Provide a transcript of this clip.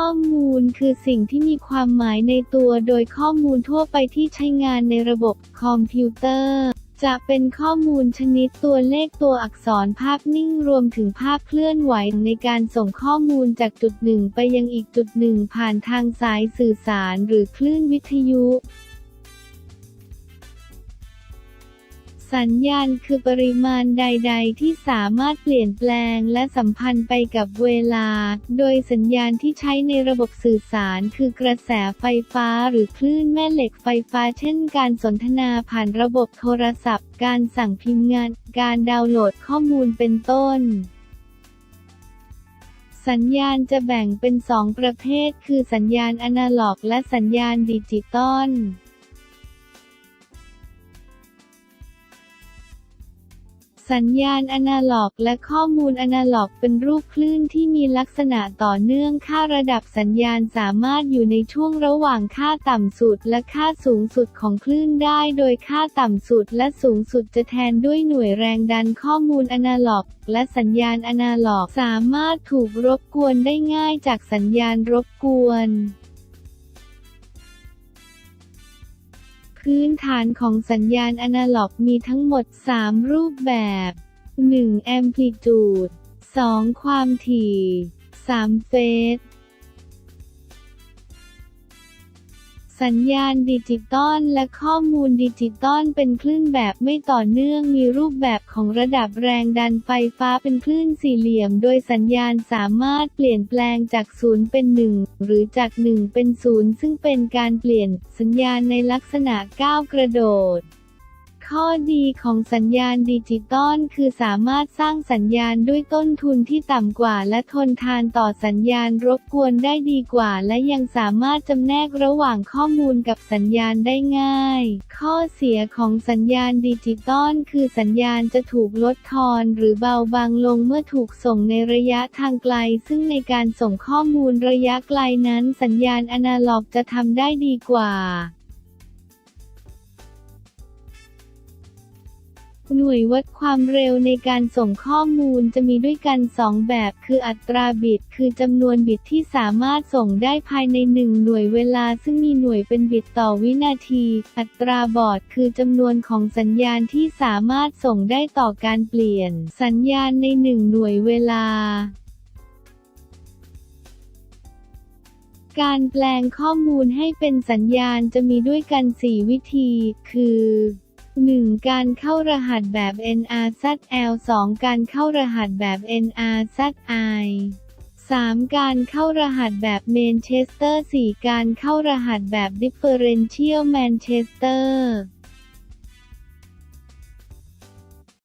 ข้อมูลคือสิ่งที่มีความหมายในตัวโดยข้อมูลทั่วไปที่ใช้งานในระบบคอมพิวเตอร์จะเป็นข้อมูลชนิดตัวเลขตัวอักษรภาพนิ่งรวมถึงภาพเคลื่อนไหวในการส่งข้อมูลจากจุดหนึ่งไปยังอีกจุดหนึ่งผ่านทางสายสื่อสารหรือคลื่นวิทยุสัญญาณคือปริมาณใดๆที่สามารถเปลี่ยนแปลงและสัมพันธ์ไปกับเวลาโดยสัญญาณที่ใช้ในระบบสื่อสารคือกระแสไฟฟ้าหรือคลื่นแม่เหล็กไฟฟ้าเช่นการสนทนาผ่านระบบโทรศัพท์การสั่งพิมพ์งานการดาวน์โหลดข้อมูลเป็นต้นสัญญาณจะแบ่งเป็น2ประเภทคือสัญญาณอนาล็อกและสัญญาณดิจิตอลสัญญาณอนาล็อกและข้อมูลอนาล็อกเป็นรูปคลื่นที่มีลักษณะต่อเนื่องค่าระดับสัญญาณสามารถอยู่ในช่วงระหว่างค่าต่ำสุดและค่าสูงสุดของคลื่นได้โดยค่าต่ำสุดและสูงสุดจะแทนด้วยหน่วยแรงดันข้อมูลอนาล็อกและสัญญาณอนาล็อกสามารถถูกรบกวนได้ง่ายจากสัญญาณรบกวนพื้นฐานของสัญญาณอนาล็อกมีทั้งหมด3รูปแบบ 1. แอมพลิจูด 2. ความถี่ 3. เฟสสัญญาณดิจิตอลและข้อมูลดิจิตอลเป็นคลื่นแบบไม่ต่อเนื่องมีรูปแบบของระดับแรงดันไฟฟ้าเป็นคลื่นสี่เหลี่ยมโดยสัญญาณสามารถเปลี่ยนแปลงจาก0เป็น1หรือจาก1เป็น0ซึ่งเป็นการเปลี่ยนสัญญาณในลักษณะก้าวกระโดดข้อดีของสัญญาณดิจิตอลคือสามารถสร้างสัญญาณด้วยต้นทุนที่ต่ำกว่าและทนทานต่อสัญญาณรบกวนได้ดีกว่าและยังสามารถจำแนกระหว่างข้อมูลกับสัญญาณได้ง่ายข้อเสียของสัญญาณดิจิตอลคือสัญญาณจะถูกลดทอนหรือเบาบางลงเมื่อถูกส่งในระยะทางไกลซึ่งในการส่งข้อมูลระยะไกลนั้นสัญญาณอนาล็อกจะทำได้ดีกว่าหน่วยวัดความเร็วในการส่งข้อมูลจะมีด้วยกัน2แบบคืออัตราบิตคือจำนวนบิตที่สามารถส่งได้ภายใน1หน่วยเวลาซึ่งมีหน่วยเป็นบิตต่อวินาทีอัตราบอร์ดคือจำนวนของสัญญาณที่สามารถส่งได้ต่อการเปลี่ยนสัญญาณใน1หน่วยเวลาการแปลงข้อมูลให้เป็นสัญญาณจะมีด้วยกัน4วิธีคือ1. การเข้ารหัสแบบ NRZL 2. การเข้ารหัสแบบ NRZI 3. การเข้ารหัสแบบ Manchester 4. การเข้ารหัสแบบ Differential Manchester